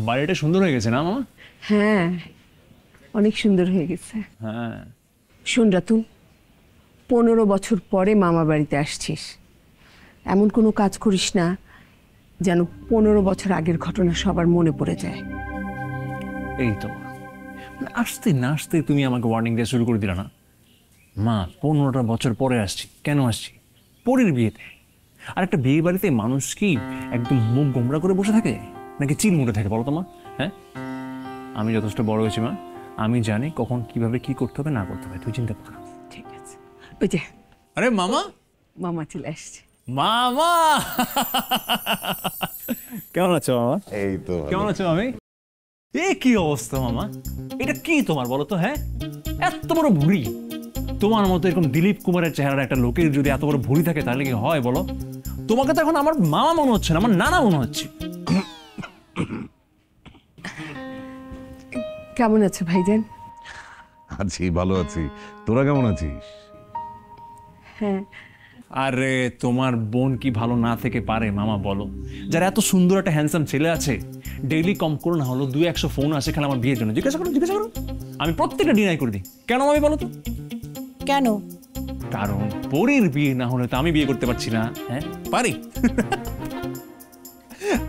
বাড়িটা সুন্দর হয়ে গেছে না মামা? হ্যাঁ, অনেক সুন্দর হয়ে গেছে। হ্যাঁ। শোন রাতুল, 15 বছর পরে মামা বাড়িতে আসছিস, এমন কোনো কাজ করিস না যেন 15 বছর আগের ঘটনা সবার মনে পড়ে যায়। এই তো আসতে না আসতে তুমি আমাকে ওয়ার্নিং দিয়ে শুরু করে দিলা না? মা, 15টা বছর পরে আসছি। কেন আসছি? পরের বিয়েতে। আর একটা বিয়ে বাড়িতে মানুষ কি একদম মুখ গোমরা করে বসে থাকে নাকি চিল মুড়ে থাকে বলো তো মা? হ্যাঁ, আমি যথেষ্ট বড় হয়েছি মা, আমি জানি কখন কিভাবে কি করতে হবে না করতে হবে, তুই চিন্তা কর। ঠিক আছে। ওই যে আরে মামা, মামা চলে আসছে। মামা কেমন আছো মামা? এই তো কেমন আছো আমি? এ কি অবস্থা মামা, এটা কি তোমার বলো তো? হ্যাঁ, এত বড় ভুঁড়ি। তোমার মতো এরকম দিলীপ কুমারের চেহারার একটা লোকের যদি এত বড় ভুঁড়ি থাকে তাহলে কি হয় বলো? তোমাকে তো এখন আমার মামা মনে হচ্ছে না, আমার নানা মনে হচ্ছে। কেমন আছো ভাইজান? আছি, ভালো আছি। তোরা কেমন আছিস? হ্যাঁ। আরে তোমার বোন কি ভালো না থেকে পারে মামা বলো? যারা এত সুন্দর একটা হ্যান্ডসাম ছেলে আছে, ডেইলি কম করে না হলো 200 ফোন আসে খালি আমার বিয়ের জন্য। জিজ্ঞাসা করো, জিজ্ঞাসা করো, আমি প্রত্যেকটা ডিনাই করে দিই। কেন আমি বলো তো? কেন? কারণ পরের বিয়ে না হলে তো আমি বিয়ে করতে পারছি না। হ্যাঁ, পারি।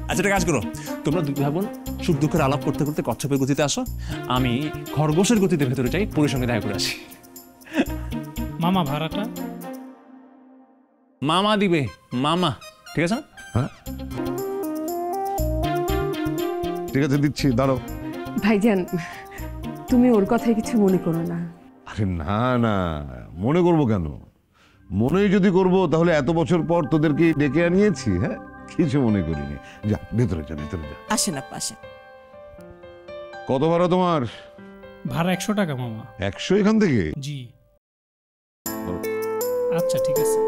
আচ্ছা, একটা কাজ করো, তোমরা দুই ভাই বোন সুখ দুঃখের আলাপ করতে করতে কচ্ছপের গতিতে আসো, আমি খরগোশের গতিতে ভেতরে যাই, পরের সঙ্গে দেখা করে আসি। মামা ভাড়াটা মামা দিবে, মামা। ঠিক আছে না? হ্যাঁ, ঠিক আছে, দিচ্ছি, দাঁড়াও। ভাইজান, তুমি ওর কথায় কিছু মনে করো না। আরে না না, মনে করবো কেন? মনেই যদি করবো তাহলে এত বছর পর তোদেরকে ডেকে আনিয়েছি। হ্যাঁ, কিছু মনে করিনি। যা ভেতরে যা, ভেতরে যা। আসেন আপা, আসেন। কত ভাড়া তোমার? ভাড়া 100 টাকা মামা। 100 এখান থেকে? জি। আচ্ছা, ঠিক আছে।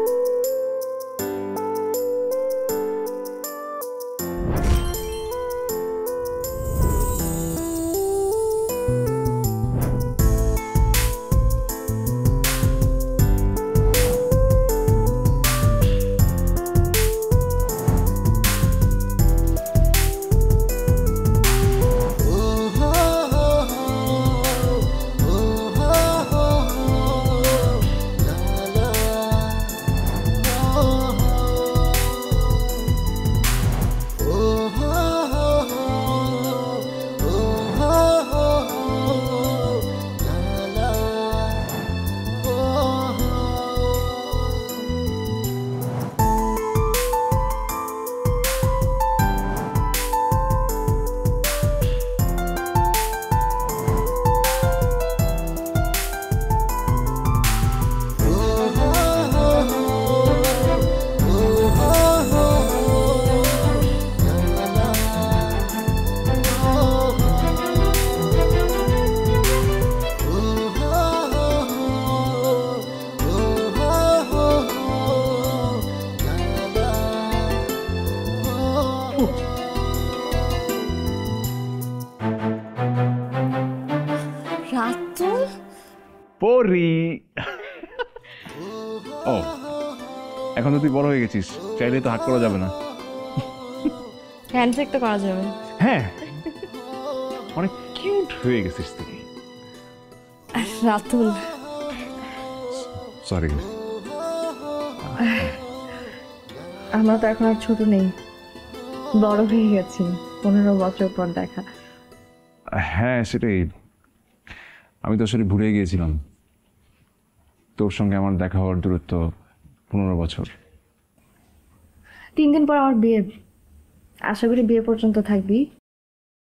রাতুল, পরি। ও, এখন তো তুই বড় হয়ে গেছিস, চাইলে তো হাত করা যাবে না। হ্যান্ডশেক তো করা যাবে। হ্যাঁ, অনেক কিউট হয়ে গেছিস তুই। রাতুল, সরি। আমরা তো এখন আর ছোট নেই, বড় হয়ে গেছি। 15 বছর পর দেখা। হ্যাঁ, সেটাই। আমি তো আসলে ভুলে গিয়েছিলাম তোর সঙ্গে আমার দেখা হওয়ার দূরত্ব 15 বছর। 3 দিন পর আমার বিয়ে, আশা করি বিয়ে পর্যন্ত থাকবি।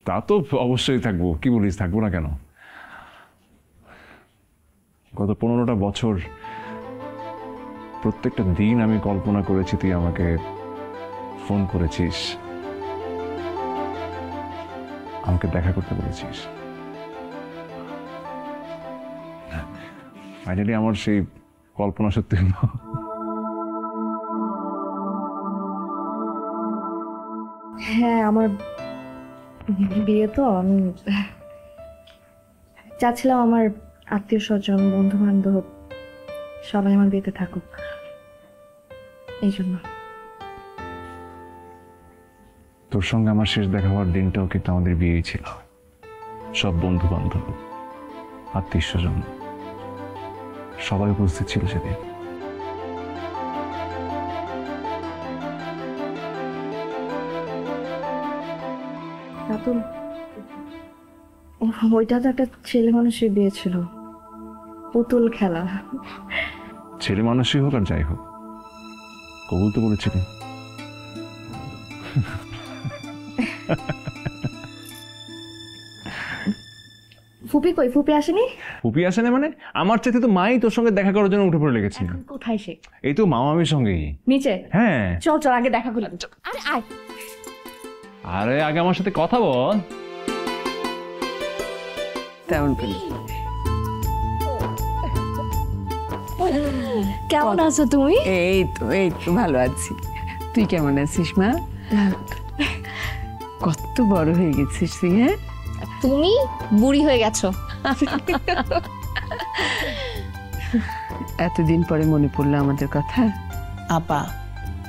তা তো অবশ্যই থাকবো, কি বলিস, থাকবো না কেন? গত 15টা বছর প্রত্যেকটা দিন আমি কল্পনা করেছি তুই আমাকে ফোন করেছিস, আমাকে দেখা করতে বলেছিস। ফাইনালি আমার সেই কল্পনা সত্যি হলো। হ্যাঁ, আমার বিয়ে তো আমি চাচ্ছিলাম আমার আত্মীয় স্বজন, বন্ধু বান্ধব সবাই আমার বিয়েতে থাকুক, এই জন্য। তোর সঙ্গে আমার শেষ দেখা হওয়ার দিনটাও কিন্তু আমাদের বিয়েই ছিল। সব বন্ধু বান্ধব, আত্মীয় স্বজন সবাই উপস্থিত ছিল সেদিন। রাতুল, ওইটা তো একটা ছেলে মানুষের বিয়ে ছিল, পুতুল খেলা। ছেলে মানুষই হোক আর যাই হোক, কবুল তো বলেছিলি। ফুপি কই? ফুপি আসেনি? ফুপি আসে না মানে? আমার চাইতে তো মাই তোর সঙ্গে দেখা করার জন্য উঠে পড়ে লেগেছিল। কোথায় সে? এই তো মামামির সঙ্গেই। নিচে? হ্যাঁ। চল চল, আগে দেখা করি। আরে আয়। আরে আগে আমার সাথে কথা বল। তেমন করে কেমন আছো তুমি? এই তো ভালো আছি। তুই কেমন আছিস মা? কত বড় হয়ে গেছিস তুই। হ্যাঁ, তুমি বুড়ি হয়ে গেছো। এতদিন পরে মনে পড়লো আমাদের কথা। আপা,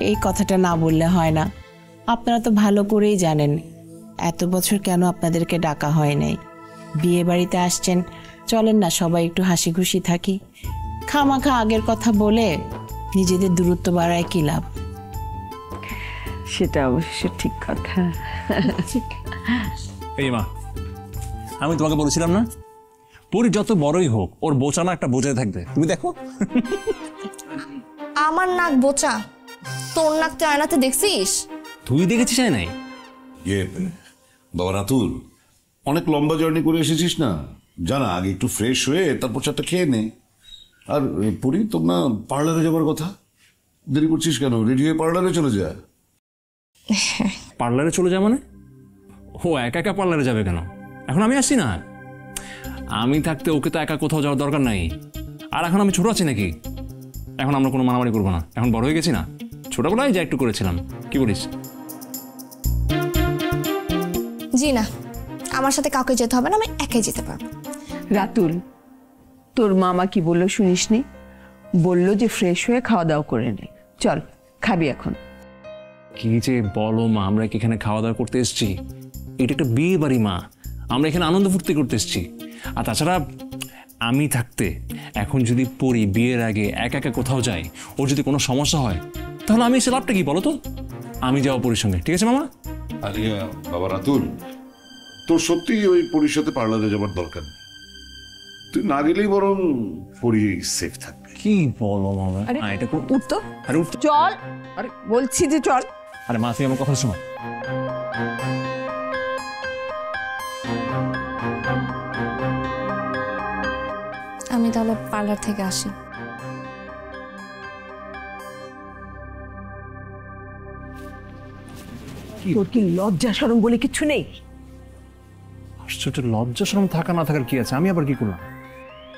এই কথাটা না বললে হয় না। আপনারা তো ভালো করেই জানেন এত বছর কেন আপনাদেরকে ডাকা হয় নাই। বিয়ে বাড়িতে আসছেন, চলেন না সবাই একটু হাসি খুশি থাকি। খামাখা আগের কথা বলে নিজেদের দূরত্ব বাড়ায় কি লাভ? সেটা অবশ্য ঠিক কথা। এই মা, আমি তোমাকে বলেছিলাম না, পরি যত বড়ই হোক ওর বোচানা একটা বোঝায় থাকবে। তুমি দেখো। আমার নাক বোচা, তোর নাক তুই আয়নাতে দেখছিস? তুই দেখেছিস নাই? ইয়ে বাবা রাতুল, অনেক লম্বা জার্নি করে এসেছিস না, জানা আগে একটু ফ্রেশ হয়ে তারপর চারটা খেয়ে নে। আর পরি, তোর না পার্লারে যাবার কথা, দেরি করছিস কেন? রেডি হয়ে পার্লারে চলে যা। পার্লারে চলে যায় মানে? ও একা একা পার্লারে যাবে কেন? এখন আমি আসছি না। আমি থাকতে ওকে তো একা কোথাও যাওয়ার দরকার নাই। আর এখন আমি ছোট আছি নাকি? এখন আমরা কোনো মারামারি করবো না, এখন বড় হয়ে গেছি না। ছোটবেলায় যা একটু করেছিলাম, কি বলিস? জি না, আমার সাথে কাউকে যেতে হবে না, আমি একাই যেতে পারবো। রাতুল, তোর মামা কি বললো শুনিসনি? বললো যে ফ্রেশ হয়ে খাওয়া দাওয়া করে নে। চল, খাবি এখন? কি যে বলো মা, আমরা কি এখানে খাওয়া দাওয়া করতে এসেছি? এটা একটা বিয়ে বাড়ি মা, আমরা এখানে আনন্দ ফুর্তি করতে এসেছি। আর তাছাড়া আমি থাকতে এখন যদি পরি বিয়ের আগে একা একা কোথাও যায়, ওর যদি কোনো সমস্যা হয়, তাহলে আমি এসে লাভটা কি বলো তো? আমি যাবো পরির সঙ্গে, ঠিক আছে মামা? আরে বাবা রাতুল, তোর সত্যি ওই পরির সাথে পার্লারে যাবার দরকার নেই। তুই না গেলেই বরং পরি সেফ থাকবে। কি বলো মামা? আরে এটা উঠতো, আরে উঠ। চল। আরে বলছি যে চল। আরে মা, তুই আমার কথা শোনো। আমি তাহলে পার্লার থেকে আসি। তোর কি লজ্জা শরম বলে কিছু নেই? আশ্চর্য, লজ্জা শরম থাকা না থাকার কি আছে? আমি আবার কি করলাম?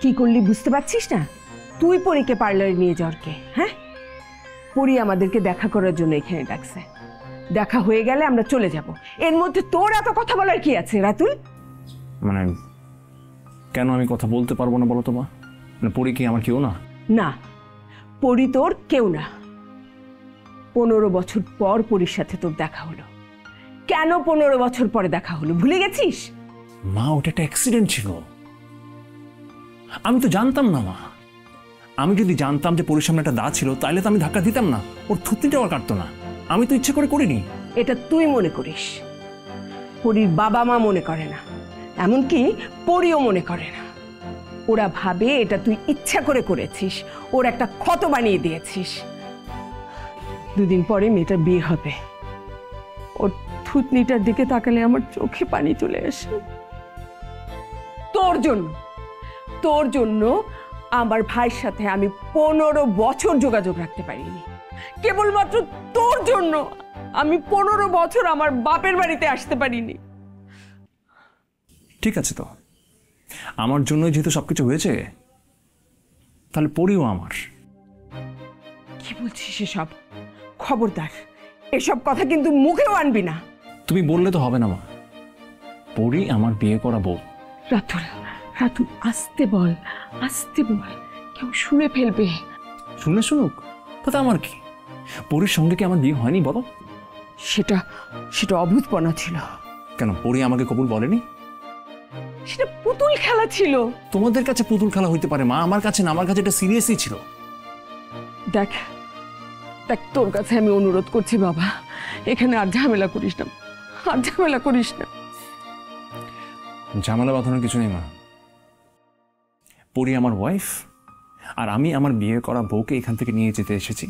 কি করলি বুঝতে পারছিস না? তুই পরীকে পার্লারে নিয়ে যাওয়ার কে? হ্যাঁ, পরি আমাদেরকে দেখা করার জন্য এখানে ডাকছে। দেখা হয়ে গেলে আমরা চলে যাব। এর মধ্যে তোর এত কথা বলার কি আছে রাতুল? মানে কেন আমি কথা বলতে পারবো না বলো তো মা? মানে পরি কি আমার কেউ না? না, পরি তোর কেউ না। 15 বছর পর পরির সাথে তোর দেখা হলো। কেন 15 বছর পরে দেখা হলো ভুলে গেছিস? মা, ওটা একটা অ্যাক্সিডেন্ট ছিল। আমি তো জানতাম না মা। আমি যদি জানতাম যে পরির সামনে একটা দা ছিল, তাহলে তো আমি ধাক্কা দিতাম না, ওর থুতনিটাও আর কাটতো না। আমি তো ইচ্ছে করে করিনি। এটা তুই মনে করিস, পরির বাবা মা মনে করে না, এমনকি পরিও মনে করে না। ওরা ভাবে এটা তুই ইচ্ছা করে করেছিস, ওর একটা ক্ষত বানিয়ে দিয়েছিস। 2 দিন পরে মেয়েটার বিয়ে হবে। ওর থুতনিটার দিকে তাকালে আমার চোখে পানি চলে আসে। তোর জন্য আমার ভাইয়ের সাথে আমি 15 বছর যোগাযোগ রাখতে পারিনি, কেবলমাত্র তোর জন্য। আমি 15 বছর আমার বাপের বাড়িতে আসতে পারিনি। ঠিক আছে, তো আমার জন্য যেহেতু সবকিছু হয়েছে, তাহলে পরিও আমার। কি বলছিস এসব? খবরদার, এসব কথা কিন্তু মুখেও আনবি না। তুমি বললে তো হবে না মা, পরি আমার বিয়ে করা বউ। রাতুল, রাতুল, আস্তে বল, আস্তে বল, কেউ শুনে ফেলবে। শুনে শুনুক, তাতে আমার কি? পরির সঙ্গে কি আমার বিয়ে হয়নি বলো? সেটা সেটা অভূতপনা ছিল। কেন, পরি আমাকে কবুল বলেনি? সেটা পুতুল খেলা ছিল। তোমাদের কাছে পুতুল খেলা হইতে পারে মা, আমার কাছে না। আমার কাছে এটা সিরিয়াসই ছিল। দেখ দেখ, তোর কাছে আমি অনুরোধ করছি বাবা, এখানে আর ঝামেলা করিস না, আর ঝামেলা করিস না। ঝামেলা বাঁধানোর কিছু নেই মা। পরি আমার ওয়াইফ, আর আমি আমার বিয়ে করা বউকে এখান থেকে নিয়ে যেতে এসেছি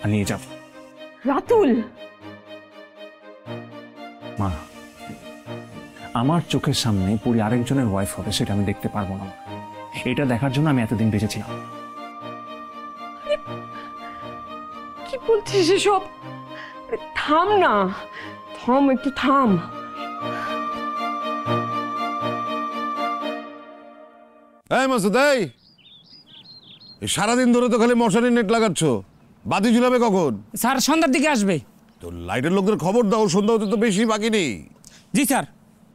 আর নিয়ে যাব। রাতুল, মা, আমার চোখের সামনে পরি আরেকজনের ওয়াইফ হবে, সেটা আমি দেখতে পারবো না। এটা দেখার জন্য আমি এতদিন বেঁচেছিলাম। কি বলছিস এসব? থাম না, থাম, একটু থাম। এই মাসুদ, এই সারাদিন ধরে তো খালি মশারি নেট লাগাচ্ছ, বাতি ঝুলাবে কখন? স্যার সন্ধ্যার দিকে আসবে। তো লাইটের লোকদের খবর দাও, সন্ধ্যা হতে তো বেশি বাকি নেই। জি স্যার।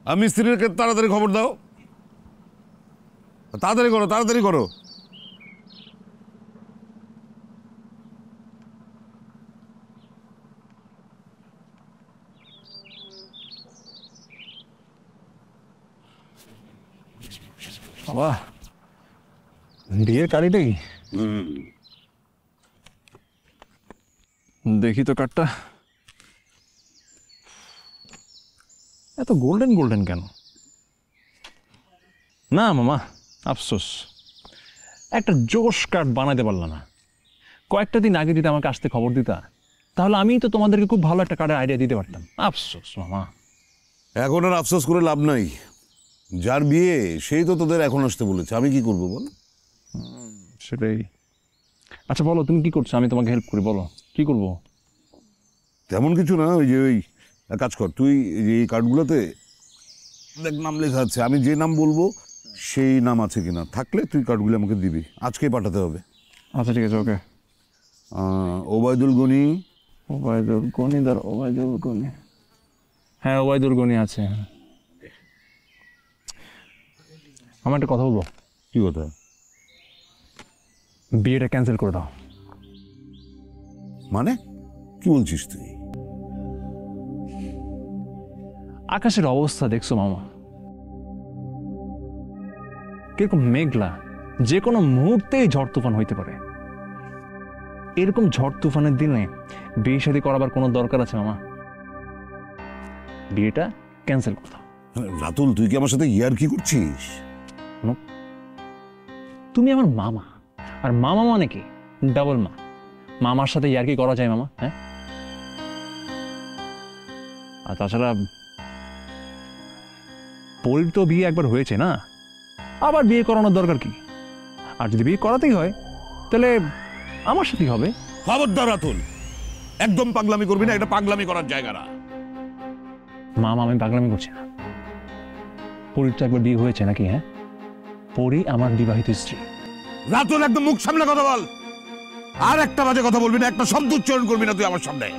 আর মিস্ত্রিকে তাড়াতাড়ি খবর দাও, তাড়াতাড়ি করো, তাড়াতাড়ি করো। বাবা, বিয়ের কার্ডটাই দেখি তো। কার্ডটা এত গোল্ডেন গোল্ডেন কেন? না মামা, আফসোস, একটা জোশ কার্ড বানাতে পারলাম না। কয়েকটা দিন আগে যদি আমাকে আসতে খবর দিতা, তাহলে আমি তো তোমাদেরকে খুব ভালো একটা কার্ডের আইডিয়া দিতে পারতাম। আফসোস মামা। এখন আর আফসোস করে লাভ নাই, যার বিয়ে সেই তো তোদের এখন আসতে বলেছে, আমি কি করবো বল? সেটাই। আচ্ছা বলো, তুমি কি করছো? আমি তোমাকে হেল্প করি, বলো কি করবো? তেমন কিছু না, ওই যে ওই এক কাজ কর, তুই এই কার্ডগুলোতে দেখ নাম লেখা আছে, আমি যে নাম বলবো সেই নাম আছে কিনা, থাকলে তুই কার্ডগুলো আমাকে দিবি, আজকেই পাঠাতে হবে। আচ্ছা ঠিক আছে, ওকে। ওবায়দুল গনি। ওবায়দুল গনি, ওবায়দুল গনি, হ্যাঁ ওবায়দুল গনি আছে। আমার একটা কথা বলবো। কি কথা? বিয়েটা ক্যান্সেল করে দাও। মানে কি বলছিস তুই? আকাশের অবস্থা দেখছো মামা, কিরকম মেঘলা, যে কোনো মুহূর্তেই ঝড় তুফান হইতে পারে। এরকম ঝড় তুফানের দিনে বিয়ে শাদী করাবার কোনো দরকার আছে মামা? বিয়েটা ক্যান্সেল করে দাও। রাতুল, তুই কি আমার সাথে ইয়ার কি করছিস? তুমি আমার মামা, আর মামা মানে কি ডাবল মা। মামার সাথে ইয়ার কি করা যায় মামা? হ্যাঁ, আর তাছাড়া পরির তো বিয়ে একবার হয়েছে না, আবার বিয়ে করানোর দরকার কি? আর যদি বিয়ে করাতেই হয় তাহলে আমার সাথেই হবে। খবরদার রাতুল, একদম পাগলামি করবি না, এটা পাগলামি করার জায়গা না। মামা, আমি পাগলামি করছি না। পরির তো একবার বিয়ে হয়েছে নাকি? হ্যাঁ, পরি আমার বিবাহিত স্ত্রী। রাতুল, একদম মুখ সামনে কথা বল, আর একটা বাজে কথা বলবি না, একটা শব্দ উচ্চারণ করবি না তুই আমার সামনে।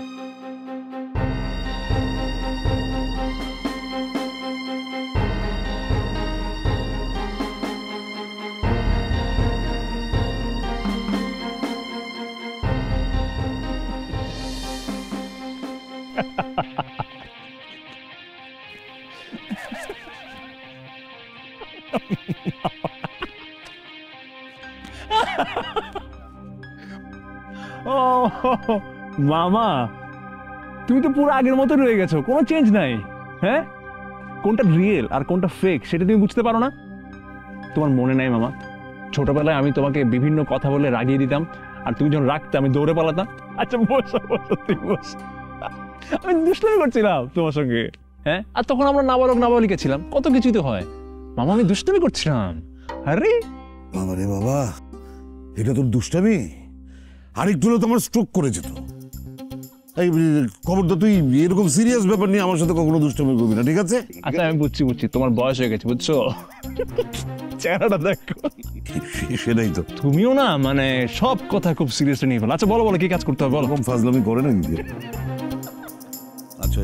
ও মামা, তুমি তো পুরো আগের মতো রয়ে গেছো, কোনো চেঞ্জ নাই। হ্যাঁ, কোনটা রিয়েল আর কোনটা ফেক সেটা তুমি বুঝতে পারো না? তোমার মনে নাই মামা, ছোটবেলায় আমি তোমাকে বিভিন্ন কথা বলে রাগিয়ে দিতাম, আর তুমি যখন রাখতে আমি দৌড়ে পালাতাম। আচ্ছা বসো বসো, তুমি বসো। আমি দুষ্টামি করছিলাম তোমার সঙ্গে। হ্যাঁ, আর তখন আমরা নাবালক নাবালিকা ছিলাম, কত কিছুই তো হয়। মামা, আমি দুষ্টামি করছিলাম। আরে বাবা রে বাবা, এটা তোর দুষ্টামি? আরেকটু হলে তোমার স্ট্রোক করে যেত। এই খবরটা তুই এরকম সিরিয়াস ব্যাপার নিয়ে আমার সাথে কখনো দুষ্টামি করবি না, ঠিক আছে? আচ্ছা আমি বুঝছি তোমার বয়স হয়ে গেছে, বুঝছো? চেহারাটা দেখো। সেটাই তো, তুমিও না মানে সব কথা খুব সিরিয়াসলি নিয়ে ফেলো। আচ্ছা বলো কি কাজ করতে হবে বলো। এরকম ফাজলামি করে না কি? আচ্ছা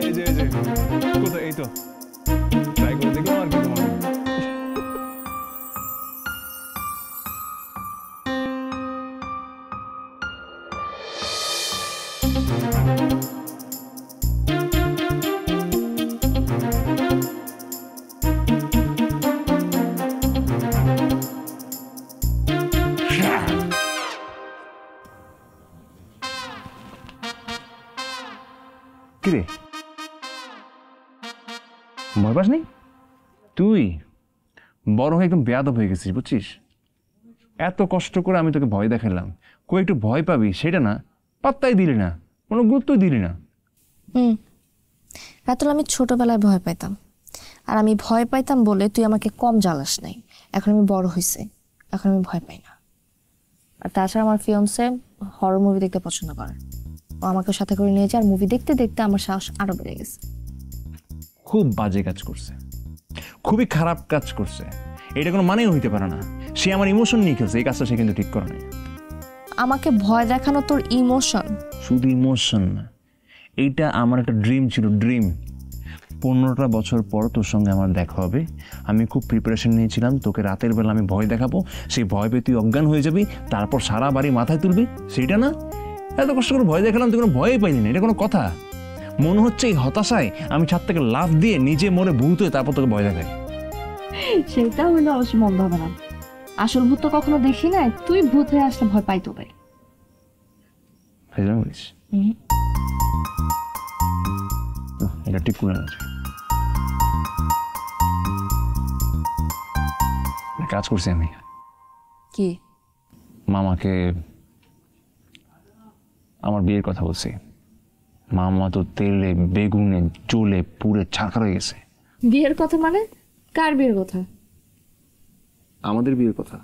এই যে কোথায়? এই তো ট্রাই করে দেখো আর কি তোমার। কিরে ভয় পাস নি? তুই বড় হয়ে একদম বেয়াদব হয়ে গেছিস, বুঝছিস? এত কষ্ট করে আমি তোকে ভয় দেখালাম, কই একটু ভয় পাবি সেটা না, পাত্তাই দিলি না, কোনো গুরুত্বই দিলি না। রাতুল, আমি ছোটবেলায় ভয় পাইতাম, আর আমি ভয় পাইতাম বলে তুই আমাকে কম জ্বালাস নাই। এখন আমি বড় হয়েছে, এখন আমি ভয় পাই না। আর তাছাড়া আমার ফিয়ন্সে হরর মুভি দেখতে পছন্দ করে, ও আমাকে সাথে করে নিয়ে যায়, আর মুভি দেখতে দেখতে আমার সাহস আরো বেড়ে গেছে। খুব বাজে কাজ করছে, খুবই খারাপ কাজ করছে, এটা কোনো মানেই হইতে পারে না। সে আমার ইমোশন নিয়ে খেলছে, এই কাজটা সে কিন্তু ঠিক করে নাই। আমাকে ভয় দেখানো তোর ইমোশন? শুধু ইমোশন না, এইটা আমার একটা ড্রিম ছিল, ড্রিম। 15টা বছর পর তোর সঙ্গে আমার দেখা হবে। আমি খুব প্রিপারেশন নিয়েছিলাম, তোকে রাতের বেলা আমি ভয় দেখাবো, সেই ভয় পেয়ে তুই অজ্ঞান হয়ে যাবি, তারপর সারা বাড়ি মাথায় তুলবি। সেইটা না, এত কষ্ট করে ভয় দেখালাম, তুই কোনো ভয়ই পাইলি না, এটা কোনো কথা? মনে হচ্ছে এই হতাশায় আমি ছাদ থেকে লাফ দিয়ে নিজে মরে ভূত হয়ে তারপর তোকে ভয় দেখাই। সেটা হইলে অবশ্য মন্দ হবে না। আসল ভূত তো কখনো দেখি নাই, তুই ভূত হয়ে আসলে ভয় পাইতো ভাই। এটা ঠিক করে আছে, কাজ করছি আমি। কি? মামাকে আমার বিয়ের কথা বলছি। মামা তো তেলে বেগুনে চুলে পুড়ে ছারখার হয়ে গেছে। বিয়ের কথা মানে? কার বিয়ের কথা? আমাদের বিয়ের কথা।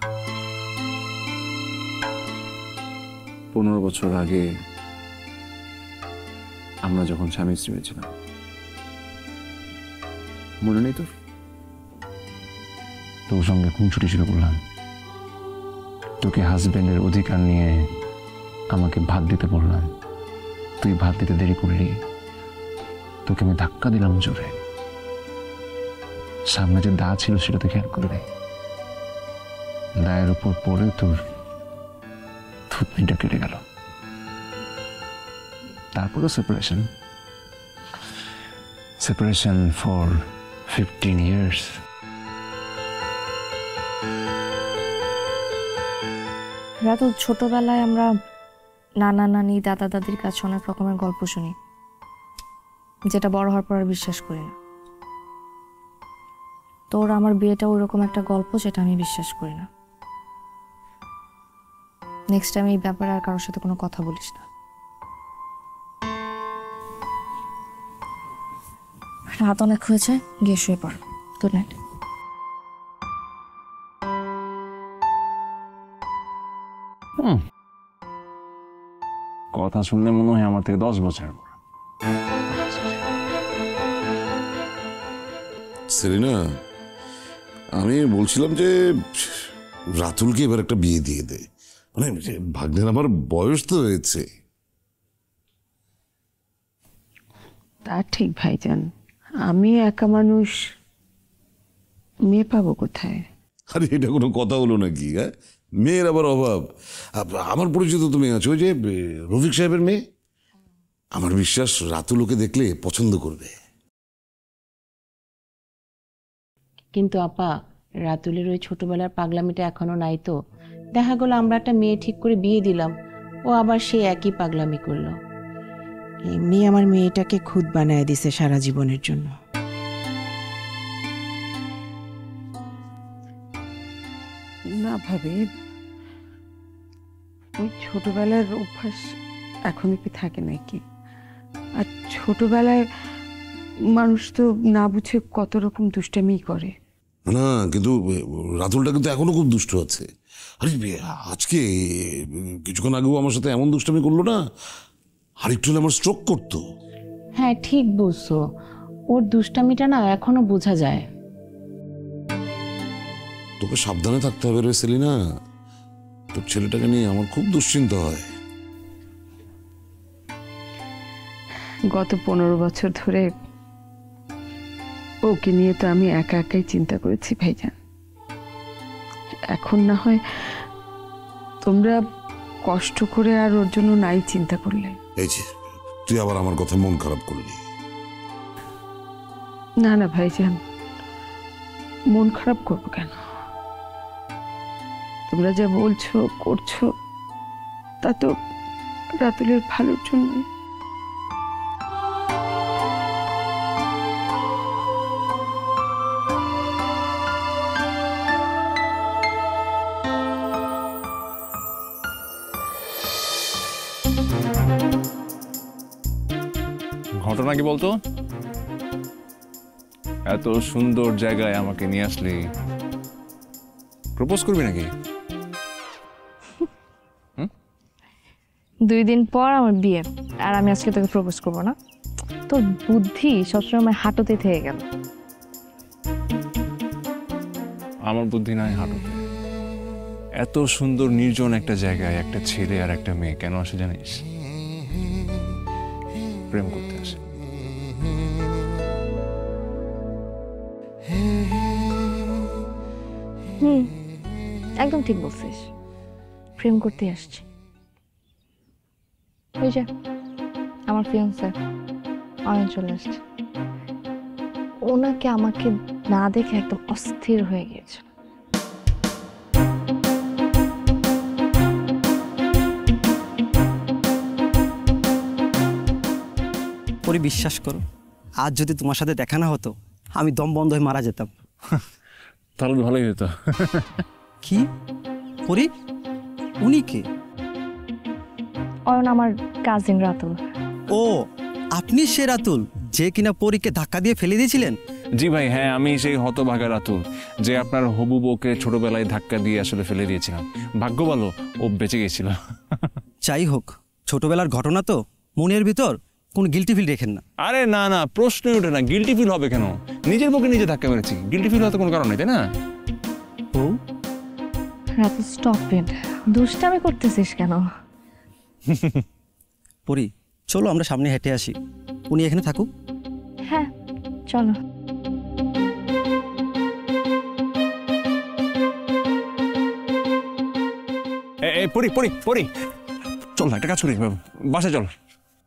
15 বছর আগে আমরা যখন স্বামী স্ত্রী ছিলাম, মনে নেই তোর? তোর সঙ্গে খুনছুটি শুরু করলাম, তোকে হাজবেন্ডের অধিকার নিয়ে আমাকে ভাত দিতে বললাম, তুই ভাত দিতে দেরি করলি, তোকে আমি ধাক্কা দিলাম জোরে, সামনে যে দা ছিল সেটা তো খেয়াল করে দেয়, দায়ের উপর পড়ে তোর থুতনিটা কেটে গেল। তারপরে সেপারেশন ফর 15 years। রাতুল, ছোটবেলায় আমরা নানা নানি দাদা দাদির কাছে অনেক রকমের গল্প শুনি, যেটা বড় হওয়ার পর আর বিশ্বাস করি না। তোর আমার বিয়েটা ওইরকম একটা গল্প যেটা আমি বিশ্বাস করি না। নেক্সট টাইম এই ব্যাপারে আর কারোর সাথে কোনো কথা বলিস না। রাত অনেক হয়েছে, গিয়ে শুয়ে পড়। Good night. কথা শুনলে মনে হয় আমার থেকে 10 বছর বড়। সেলিনা, আমি বলছিলাম যে রাতুলকে এবার একটা বিয়ে দিয়ে দে, মানে ভাগ্নের আমার বয়স তো হয়েছে। তা ঠিক ভাইজান, আমি একা মানুষ, মেয়ে পাবো কোথায়? আরে এটা কোনো কথা হলো নাকি? হ্যাঁ, মেয়ের আবার অভাব? আমার পরিচিত তুমি আছো, ওই যে রফিক সাহেবের মেয়ে, আমার বিশ্বাস রাতুল ওকে দেখলে পছন্দ করবে। কিন্তু আপা, রাতুলের ওই ছোটবেলার পাগলামিটা এখনো নাই তো? দেখা গেল আমরা একটা মেয়ে ঠিক করে বিয়ে দিলাম, ও আবার সে একই পাগলামি করলো। এমনি আমার মেয়েটাকে খুদ বানায় দিছে সারা জীবনের জন্য। না ভাবে, ওই ছোটবেলার অভ্যাস এখনো কি থাকে নাকি? আর ছোটবেলায় মানুষ তো না বুঝে কত রকম দুষ্টামি করে। না, কিন্তু রাতুলটা কিন্তু এখনো খুব দুষ্ট আছে। আরে আজকে কিছুক্ষণ আগেও আমার সাথে এমন দুষ্টামি করলো না, আর একটু হলে আমার স্ট্রোক করতো। হ্যাঁ ঠিক বুঝছো, ওর দুষ্টামিটা না এখনো বোঝা যায়। তোকে সাবধানে থাকতে হবে রে সেলিনা, তোর ছেলেটাকে নিয়ে আমার খুব দুশ্চিন্তা হয়। গত 15 বছর ধরে ওকে নিয়ে তো আমি একা একাই চিন্তা করেছি ভাইজান। এখন না হয় তোমরা কষ্ট করে আর ওর জন্য নাই চিন্তা করলে। এই যে তুই আবার আমার কথা মন খারাপ করলি। না না ভাইজান, মন খারাপ করবো কেন? তোমরা যা বলছো করছো তা তো রাতুলের ভালোর জন্যই। ঘটনা কি বলতো? এত সুন্দর জায়গায় আমাকে নিয়ে আসলি, প্রপোজ করবি নাকি? 2 দিন পর আমার বিয়ে, আর আমি আজকে তোকে প্রপোজ করবো না? তোর বুদ্ধি সবসময় হাঁটুতে থেকে গেল। আমার বুদ্ধি নাই হাঁটুতে। এত সুন্দর নির্জন একটা জায়গায় একটা ছেলে আর একটা মেয়ে কেন আসে জানিস? প্রেম করতে আসে। একদম ঠিক বলছিস, প্রেম করতে আসছি। ওই যে আমার ফিয়ান্সে অনেক চলে আসছে, ওনাকে আমাকে না দেখে একদম অস্থির হয়ে গিয়েছে। পরি বিশ্বাস করো, আজ যদি তোমার সাথে দেখা না হতো আমি দম বন্ধ হয়ে মারা যেতাম। তাহলে ভালোই হতো। কি পরি? উনি কে? অয়ন আমার কাজিন রাতুল। ও আপনি সে রাতুল যে কিনা পরীকে ধাক্কা দিয়ে ফেলে দিয়েছিলেন? জি ভাই, হ্যাঁ আমি সেই হতভাগা রাতুল যে আপনার হবু বউকে ছোটবেলায় ধাক্কা দিয়ে আসলে ফেলে দিয়েছিলাম। ভাগ্য ভালো ও বেঁচে গেছিল। যাই হোক, ছোটবেলার ঘটনা তো, মনের ভিতর কোন গিল্টি ফিল রেখেন না। আরে না না, প্রশ্নই ওঠে না। গিল্টি ফিল হবে কেন? নিজের বউকে নিজে ধাক্কা মেরেছি, গিল্টি ফিল হতে কোনো কারণ নেই, তাই না? ও রাতুল স্টপ ইট, দুষ্টামি করতেছিস কেন? পরি চলো আমরা সামনে হেঁটে আসি, উনি এখানে থাকুক। হ্যাঁ চলো। পড়ি পড়ি পড়ি, চল না একটা কাজ করি, বাসায় চল।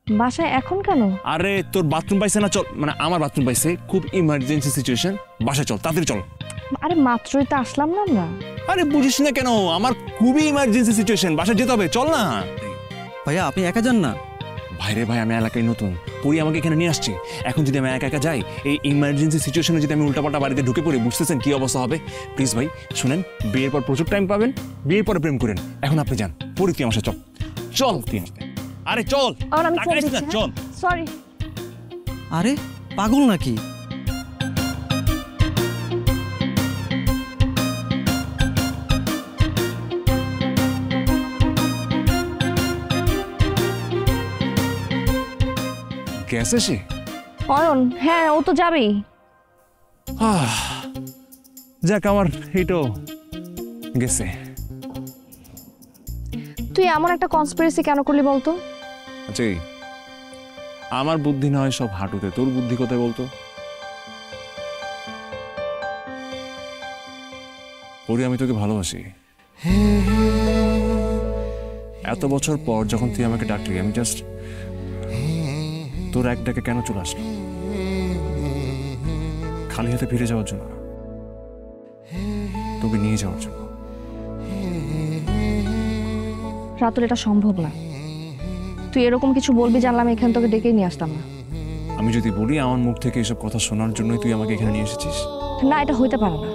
বাসায় এখন কেন? আরে তোর বাথরুম পাইছে না? চল, মানে আমার বাথরুম পাইছে, খুব ইমার্জেন্সি সিচুয়েশন, বাসায় চল, তাড়াতাড়ি চল। আরে মাত্রই তো আসলাম না আমরা। আরে বুঝিস না কেন? আমার খুবই ইমার্জেন্সি সিচুয়েশন, বাসায় যেতে হবে, চল না। ভাইয়া আপনি একা যান না? ভাইরে ভাই, আমি এলাকায় নতুন, পড়ি আমাকে এখানে নিয়ে আসছি। এখন যদি আমি একা একা যাই, এই ইমার্জেন্সি সিচুয়েশনে যদি আমি উল্টাপাল্টা বাড়িতে ঢুকে পড়ি, বুঝতেছেন কি অবস্থা হবে? প্লিজ ভাই শুনেন, বিয়ের পর প্রচুর টাইম পাবেন, বিয়ের পরে প্রেম করেন। এখন আপনি যান, পড়ি তুই আমার সাথে চল, চল তুই। আরে চল, আমি তাকাইস না, চল। সরি। আরে পাগল নাকি? গেছে সে? অয়ন, হ্যাঁ ও তো যাবেই। যাক, আমার এইটাও গেছে। তুই এমন একটা কনস্পিরেসি কেন করলি বলতো? আচ্ছা, আমার বুদ্ধি না হয় সব হাঁটুতে, তোর বুদ্ধি কোথায় বলতো? পরি আমি তোকে ভালোবাসি। এত বছর পর যখন তুই আমাকে ডাকলি, আমি জাস্ট তোর এক ডাকে কেন চলে আসলাম? খালি হাতে ফিরে যাওয়ার জন্য, তোকে নিয়ে যাওয়ার জন্য। রাতুল, এটা সম্ভব না। তুই এরকম কিছু বলবি জানলাম এখান থেকে ডেকেই নিয়ে আসতাম না। আমি যদি বলি আমার মুখ থেকে এসব কথা শোনার জন্যই তুই আমাকে এখানে নিয়ে এসেছিস? না, এটা হইতে পারে না।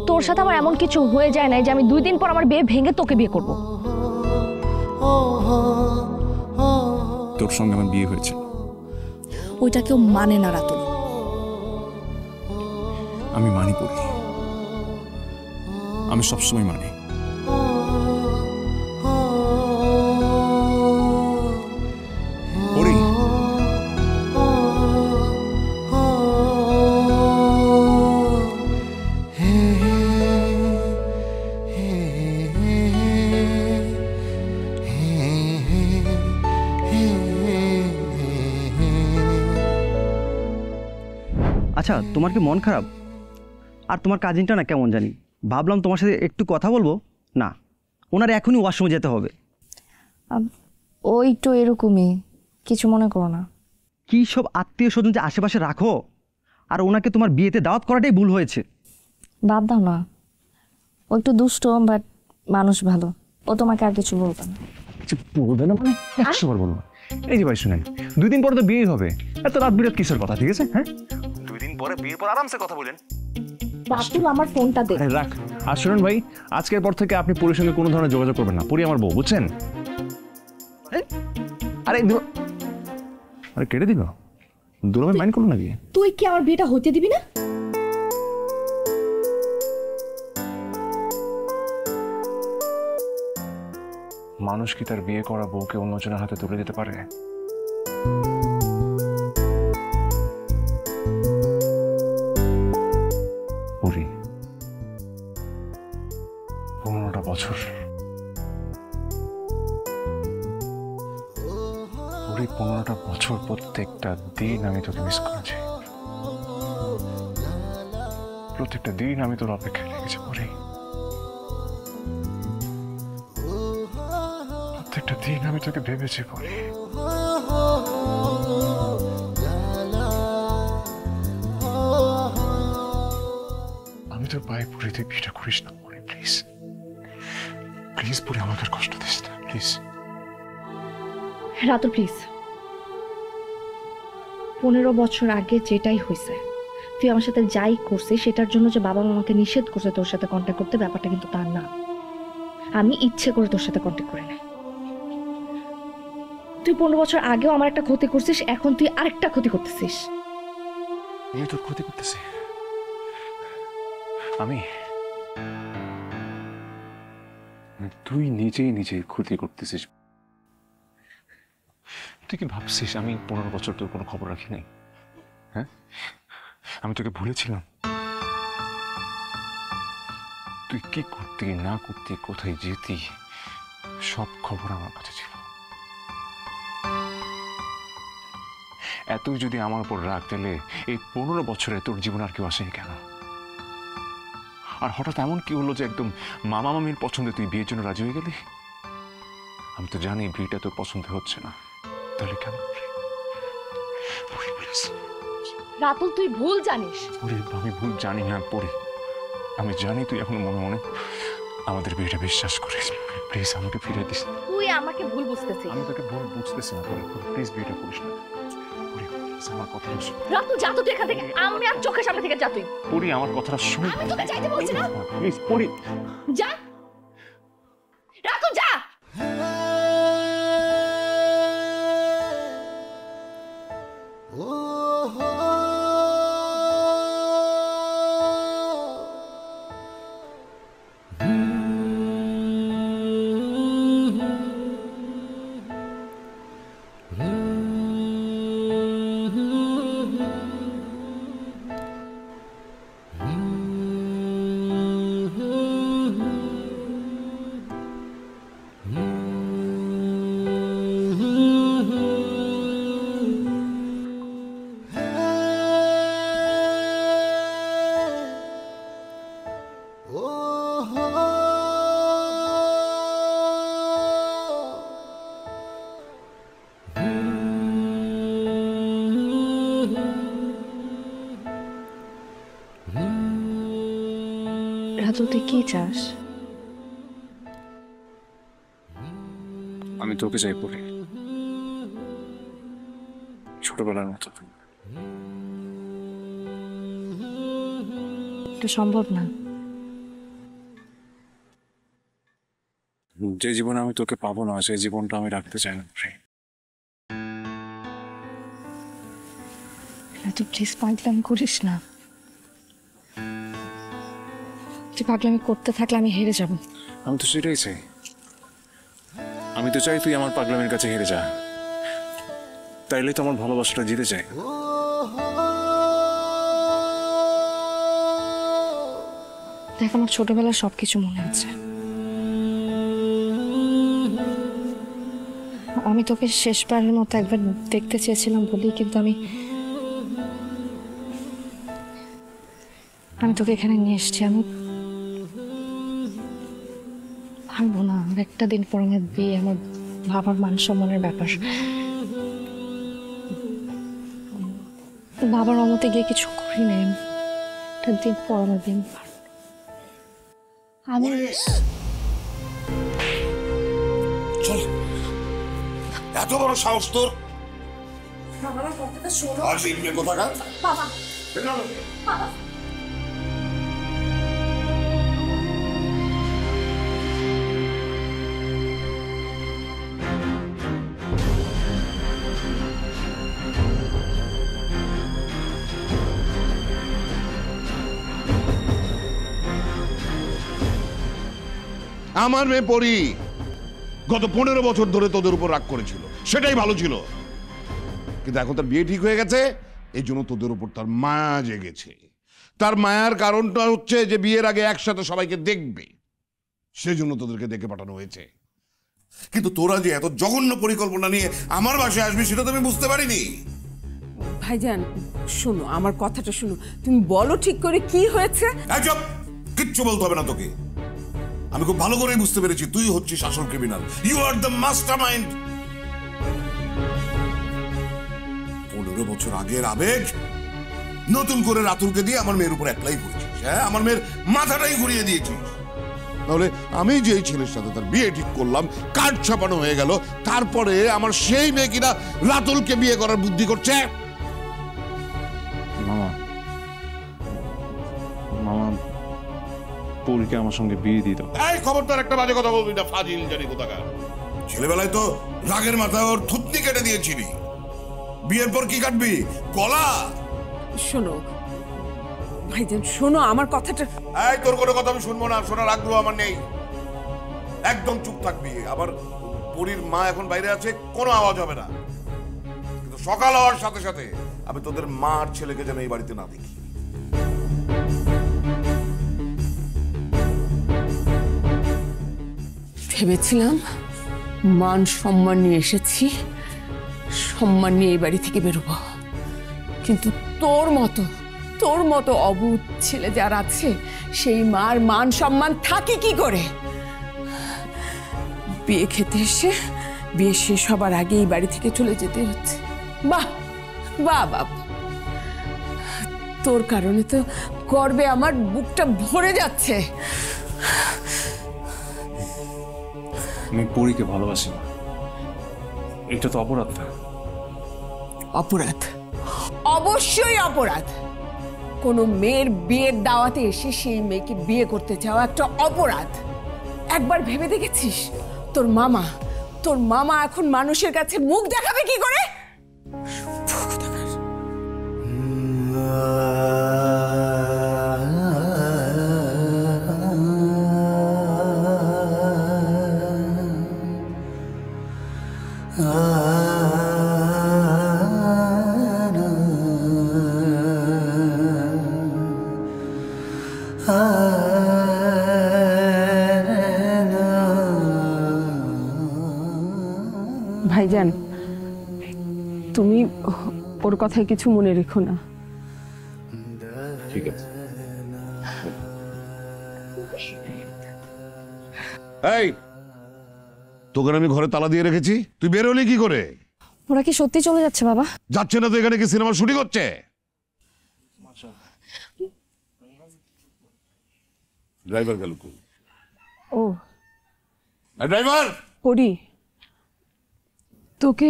তোর সাথে আমার এমন কিছু হয়ে যায় না যে আমি 2 দিন পর আমার বিয়ে ভেঙে তোকে বিয়ে করব। তোর সঙ্গে আমার বিয়ে হয়েছে, ওইটা কেউ মানে না রাতুল। আমি মানি পড়ি, আমি সবসময় মানি। আচ্ছা, তোমার কি মন খারাপ? আর তোমার কাজিনটা না কেমন জানি, ভাবলাম তোমার সাথে একটু কথা বলবো। না, ওনার এখনই ওয়াশরুমে যেতে হবে। ওই তো এরকমই, কিছু মনে করো না। কী সব আত্মীয় স্বজন যে আশেপাশে রাখো, আর ওনাকে তোমার বিয়েতে দাওয়াত করাটাই ভুল হয়েছে। বাদ দাও না, ও একটু দুষ্ট, বাট মানুষ ভালো। ও তোমাকে আর কিছু বলবে না। কিছু বলবে না মানে 100 বার বলবো। এই যে ভাই শুনেন, 2 দিন পরে তো বিয়ে হবে, এত রাত বিরাত কিসের কথা, ঠিক আছে? হ্যাঁ, 2 দিন পরে বিয়ের পর আরামসে কথা বলেন। রাতুল, আমার ফোনটা দে। আরে রাখ। আর শুনুন ভাই, আজকের পর থেকে আপনি পরির সঙ্গে কোনো ধরনের যোগাযোগ করবেন না। পরি আমার বউ, বুঝছেন? আরে আরে কেটে দিল, দুলাভাই মাইন্ড করলো নাকি? তুই কি আমার বিয়েটা হতে দিবি না? মানুষ কি তার বিয়ে করা বউকে অন্যজনের হাতে তুলে দিতে পারে? পরি, 15টা বছর, পরি 15টা বছর প্রত্যেকটা দিন আমি তোকে মিস করেছি। প্রত্যেকটা দিন আমি তোর অপেক্ষায় লেগেছি পরি। প্রত্যেকটা দিন আমি তোকে ভেবেছি পরি। আমি তোর পায়ে পড়ে, তুই বিয়েটা করিস না পরি, প্লিজ প্লিজ পরি, আমাকে আর কষ্ট দিস না প্লিজ। রাতুল প্লিজ, 15 বছর আগে যেটাই হয়েছে, তুই আমার সাথে যাই করছিস সেটার জন্য যে বাবা আমাকে নিষেধ করছে তোর সাথে কন্ট্যাক্ট করতে, ব্যাপারটা কিন্তু তার না। আমি ইচ্ছে করে তোর সাথে কন্ট্যাক্ট করে নাই। তুই 15 বছর আগেও আমার একটা ক্ষতি করছিস, এখন তুই আরেকটা ক্ষতি করতেছিস। আমি তোর ক্ষতি করতেছি? আমি? তুই নিজেই ক্ষতি করতেছিস। তুই কি ভাবছিস আমি 15 বছর তোর কোনো খবর রাখি নাই? হ্যাঁ, আমি তোকে ভুলেছিলাম? তুই কি করতি না করতি, কোথায় যেতি, সব খবর আমার কাছে ছিল। এতই যদি আমার উপর রাগ, তাহলে এই 15 বছরে তোর জীবন আর কেউ আসেনি কেন? আর হঠাৎ এমন কি হলো যে একদম মামা মামির পছন্দে তুই বিয়ের জন্য রাজি হয়ে গেলি? আমি তো জানি বিয়েটা তোর পছন্দ হচ্ছে না, তাহলে কেন? রাতুল, তুই ভুল জানিস। আমি ভুল জানি না পরি, আমি জানি তুই এখন মনে মনে আমাদের বিয়েটা বিশ্বাস করিস। প্লিজ আমাকে ফিরে দিস। তুই আমাকে ভুল বুঝতেছিস। আমি তোকে ভুল বুঝতেছি না পরি, প্লিজ বিয়েটা করিস না পরি, আমার কথাটা শোন। রাতুল, যা তো তুই এখান থেকে, আমি আর চোখের সামনে থেকে যা তুই। পরি, আমার কথাটা শোন। আমি তোকে যাইতে বলছি না। প্লিজ পরি, যা রাতুল, যা। রাতুল, তুই কি চাস? আমি তোকে চাই পরি, ছোটবেলার মতো। এটা সম্ভব না। যে জীবনে আমি তোকে পাবো না, সেই জীবনটা আমি রাখতে চাই না পরি। তুই প্লিজ পাগলামি করিস না। তুই পাগলামি করতে থাকলে আমি হেরে যাব। আমি তো সেটাই চাই, আমি তো চাই তুই আমার পাগলামের কাছে হেরে যা, তাইলে তো আমার ভালোবাসাটা জিতে চাই। দেখ, আমার ছোটবেলার সবকিছু মনে আছে। আমি তোকে শেষবারের মতো একবার দেখতে চেয়েছিলাম বলেই কিন্তু আমি আমি তোকে এখানে নিয়ে এসেছি। আমি পারবো না, আর একটা দিন পর আমার বিয়ে, আমার বাবার মান সম্মানের ব্যাপার। বাবার অমতে গিয়ে কিছু করি নাই, একটা দিন পর আমার বিয়ে। আমি চল, এত বড় সাহস তোর! আর শিখবে কোথাকার? আমার মেয়ে পরি গত 15 বছর ধরে তোদের উপর রাগ করেছিল, সেটাই ভালো ছিল। কিন্তু এখন তার বিয়ে ঠিক হয়ে গেছে, এই জন্য তোদের উপর তার মায়া জেগেছে। তার মায়ার কারণটা হচ্ছে যে বিয়ের আগে একসাথে সবাইকে দেখবে, সেজন্য তোদেরকে দেখে পাঠানো হয়েছে। কিন্তু তোরা যে এত জঘন্য পরিকল্পনা নিয়ে আমার বাসায় আসবি সেটা তো আমি বুঝতে পারিনি। ভাইজান শোনো, আমার কথাটা শোনো, তুমি বলো ঠিক করে কি হয়েছে। চুপ, কিচ্ছু বলতে হবে না তোকে। আমি খুব ভালো করেই বুঝতে পেরেছি তুই হচ্ছিস আসল criminal. You are the mastermind. 15 বছর আগের আবেগ নতুন করে রাতুলকে দিয়ে আমার মেয়ের উপর অ্যাপ্লাই করেছিস। হ্যাঁ, আমার মেয়ের মাথাটাই ঘুরিয়ে দিয়েছিস। তাহলে আমি যেই ছেলের সাথে তার বিয়ে ঠিক করলাম, কার্ড ছাপানো হয়ে গেল, তারপরে আমার সেই মেয়ে কিনা রাতুলকে বিয়ে করার বুদ্ধি করছে। মামা, মামা পরীকে আমার সঙ্গে বিয়ে দিত। এই খবরদার একটা বাজে কথা বলবি না, ফাজিল জানি কোথাকার। ছেলেবেলায় তো রাগের মাথায় ওর থুতনি কেটে দিয়েছিলি, বিয়ের পর কি কাটবি? গলা। শোনো ভাইজান শোনো আমার কথাটা। এই তোর কোনো কথা আমি শুনবো না, শোনার আগ্রহ আমার নেই। একদম চুপ থাকবি। আবার পরীর মা এখন বাইরে আছে, কোনো আওয়াজ হবে না। কিন্তু সকাল হওয়ার সাথে সাথে আমি তোদের মা আর ছেলেকে যেন এই বাড়িতে না দেখি। ভেবেছিলাম মান সম্মান নিয়ে এসেছি, সম্মান নিয়ে এই বাড়ি থেকে বেরোবো, কিন্তু তোর মতো অবুধ ছেলে যার আছে সেই মার মান সম্মান থাকে কি করে? বিয়ে খেতে এসে বিয়ে শেষ হবার আগে এই বাড়ি থেকে চলে যেতে হচ্ছে। বাহ বাহ বাহ, তোর কারণে তো গর্বে আমার বুকটা ভরে যাচ্ছে। আমি পরীকে ভালোবাসি না, এটা তো অপরাধ না? অপরাধ, অবশ্যই অপরাধ। কোনো মেয়ের বিয়ের দাওয়াতে এসে সেই মেয়েকে বিয়ে করতে চাওয়া একটা অপরাধ। একবার ভেবে দেখেছিস তোর মামা এখন মানুষের কাছে মুখ দেখাবে কি করে? ভাইজান তুমি ওর কথায় কিছু মনে রেখো না। ঠিক আছে। এই তোকে আমি ঘরে তালা দিয়ে রেখেছি, তুই বের হলি কি করে? ওরা কি সত্যি চলে যাচ্ছে বাবা? যাচ্ছে না তো, এখানে কি সিনেমা শুটিং হচ্ছে? ড্রাইভার গেল কই? ও ড্রাইভার, পরি তোকে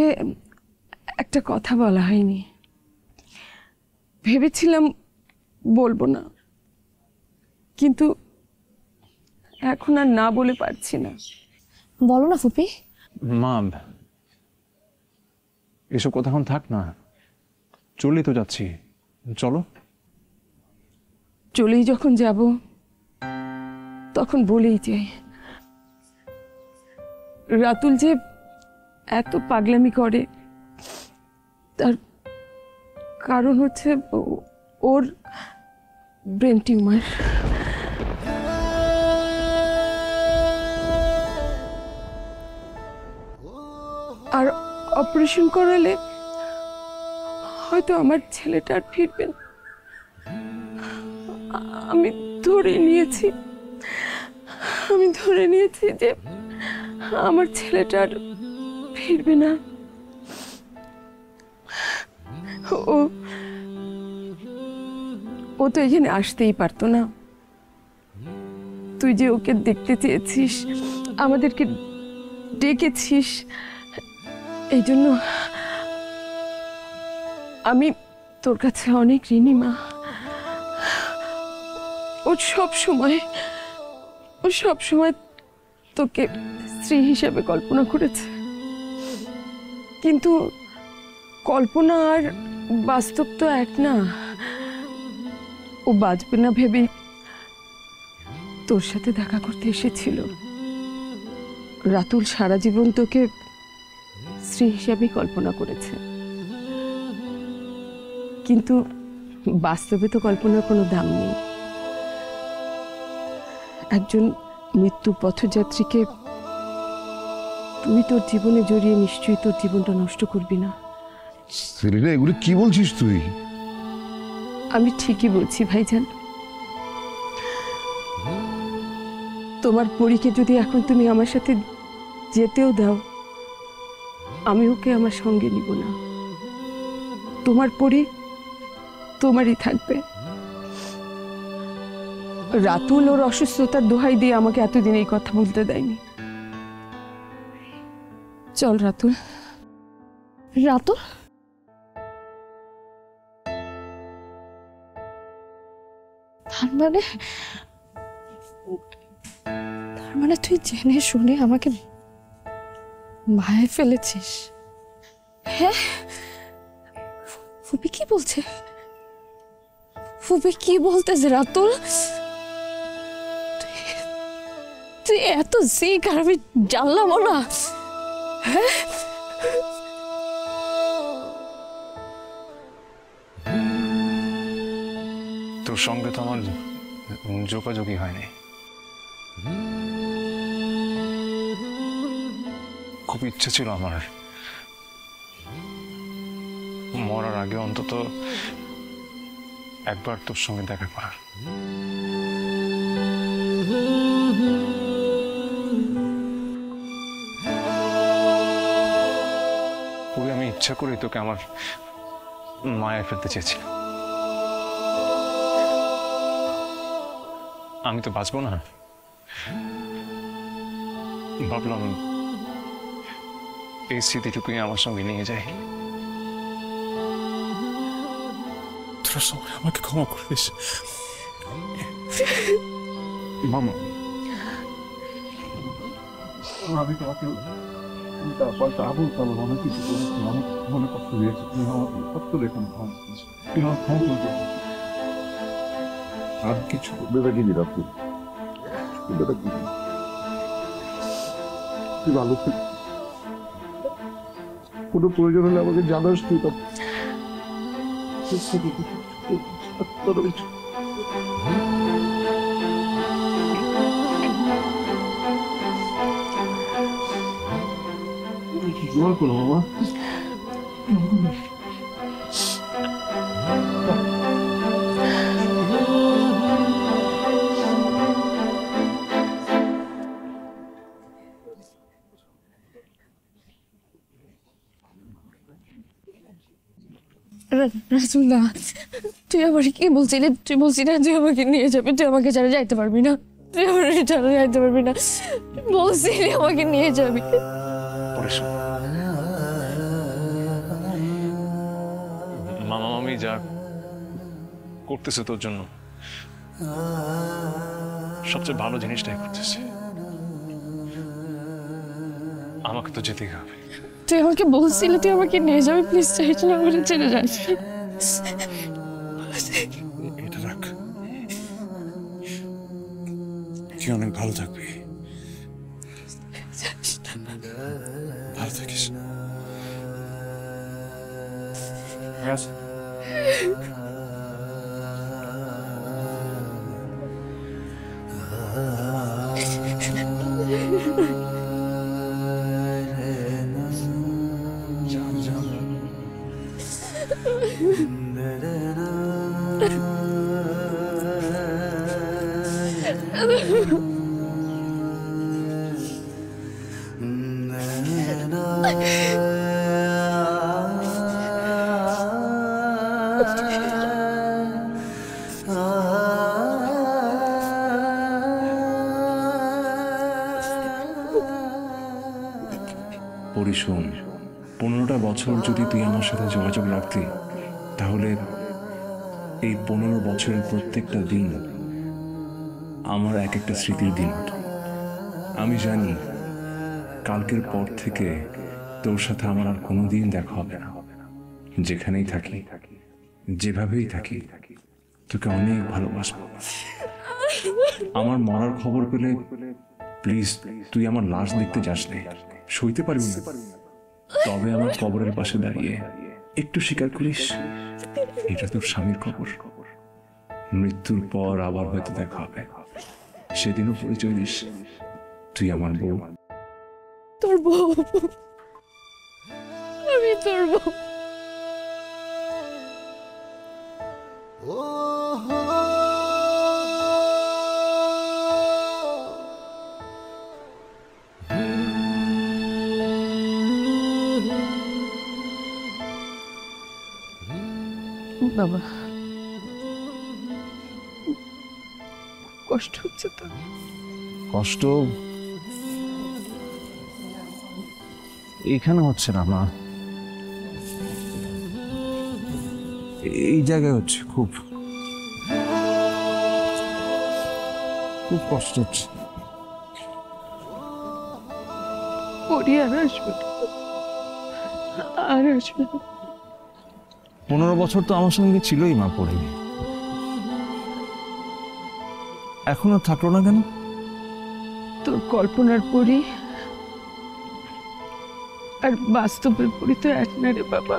একটা কথা বলা হয়নি, ভেবেছিলাম বলবো না, কিন্তু এখন আর না বলে পারছি না। বলো না ফুপি। মা, এসব কথা এখন থাক না, চলেই তো যাচ্ছি, চলো। চলেই যখন যাব তখন বলেই যাই, রাতুল যে এত পাগলামি করে তার কারণ হচ্ছে ওর ব্রেন টিউমার। আর অপারেশন করালে হয়তো আমার ছেলেটা আর ফিরবে না। আমি ধরে নিয়েছি যে আমার ছেলেটা আর ফিরবে না। ও তো এখানে আসতেই পারতো না। তুই যে ওকে দেখতে চেয়েছিস, আমাদেরকে ডেকেছিস, এই জন্য আমি তোর কাছে অনেক ঋণী মা। ও সব সময় তোকে স্ত্রী হিসেবে কল্পনা করেছে, কিন্তু কল্পনা আর বাস্তব তো এক না। ও বাঁচবে না ভেবে তোর সাথে দেখা করতে এসেছিল। রাতুল সারা জীবন তোকে স্ত্রী হিসাবে কল্পনা করেছে, কিন্তু বাস্তবে তো কল্পনার কোনো দাম নেই। একজন মৃত্যু পথযাত্রীকে তুই তোর জীবনে জড়িয়ে নিশ্চয়ই তোর জীবনটা নষ্ট করবি না। সেলিনা, এগুলো কি বলছিস তুই? আমি ঠিকই বলছি ভাইজান। তোমার পরীকে যদি এখন তুমি আমার সাথে যেতেও দাও, আমি ওকে আমার সঙ্গে নিব না। তোমার পরী তোমারই থাকবে। রাতুল ওর অসুস্থতার দোহাই দিয়ে আমাকে এতদিন এই কথা বলতে দেয়নি। চল রাতুল। রাতুল, তার মানে তুই জেনে শুনে আমাকে মায়ে ফেলেছিস? হ্যাঁ, ফুপি কি বলছে? ফুপি কি বলতেছে রাতুল? তুই এত জিক আর আমি জানলাম না। হ্যাঁ, তোর সঙ্গে তো আমার যোগাযোগই হয়নি। খুব ইচ্ছে ছিল আমার মরার আগে অন্তত একবার তোর সঙ্গে দেখা করার। আমি ইচ্ছা করি তোকে আমার মায়ায় ফেলতে চেয়েছিলাম। আমি তো বাঁচবো না, ভাবলাম এই স্মৃতিটুকুই আমার সঙ্গে নিয়ে যাই। তোরা সবাই আমাকে ক্ষমা করে দিস মামা। আমি তোমাকে আবুল তাবুল অনেক কিছু করেছি, অনেক মনে কষ্ট দিয়েছি। তুমি আমাকে কষ্ট রেখে আর কিছু বেড়ে দিলাম। তুই ভালো কোনো প্রয়োজন হলে আমাকে জানাস। তুই দোয়া করো মামা। রাসুল্লাহ, তুই আমার কি বলছিলি? তুই বলছি না তুই আমাকে নিয়ে যাবি, তুই আমাকে ছাড়া যাইতে পারবি না, তুই আমাকে ছাড়া যাইতে পারবি না বলছিলি, আমাকে নিয়ে যাবি। মামা মামি যা করতেছে তোর জন্য সবচেয়ে ভালো জিনিসটাই করতেছে। আমাকে তো যেতেই হবে। তুই আমাকে বলছিলি তুই আমাকে নিয়ে যাবি, প্লিজ চাইছি না আমাকে ছেড়ে যাস। এটা রাখ, তুই অনেক ভালো থাকবি, ভালো থাকিস। পরিশোন 15টা বছর যদি তুই আমার সাথে যোগাযোগ রাখতি, তাহলে এই 15 বছরের প্রত্যেকটা দিন আমার এক একটা স্মৃতির দিন হতো। আমি জানি কালকের পর থেকে তোর সাথে আমার আর কোনোদিন দেখা হবে না। যেখানেই থাকি, যেভাবেই থাকি, তোকে অনেক ভালোবাসবো। আমার মরার খবর পেলে প্লিজ তুই আমার লাশ দেখতে যাস না, সইতে পারবি না। তবে আমার কবরের পাশে দাঁড়িয়ে একটু স্বীকার করিস এটা তোর স্বামীর কবর। মৃত্যুর পর আবার হয়তো দেখা হবে, সেদিনও পরিচয় দিস তুই আমার বউ। তোর বউ, আমি তোর বউ। বাবা, কষ্ট হচ্ছে তো? কষ্ট এখানে হচ্ছে না মা, এই জায়গায় হচ্ছে। খুব খুব কষ্ট হচ্ছে। পরি আর আসবে না, আর আসবে না। 15 বছর তো আমার সঙ্গে ছিলই মা পড়ে, এখন আর থাকলো না কেন? তোর কল্পনার পরি আর বাস্তবের পরি তো এক না রে বাবা।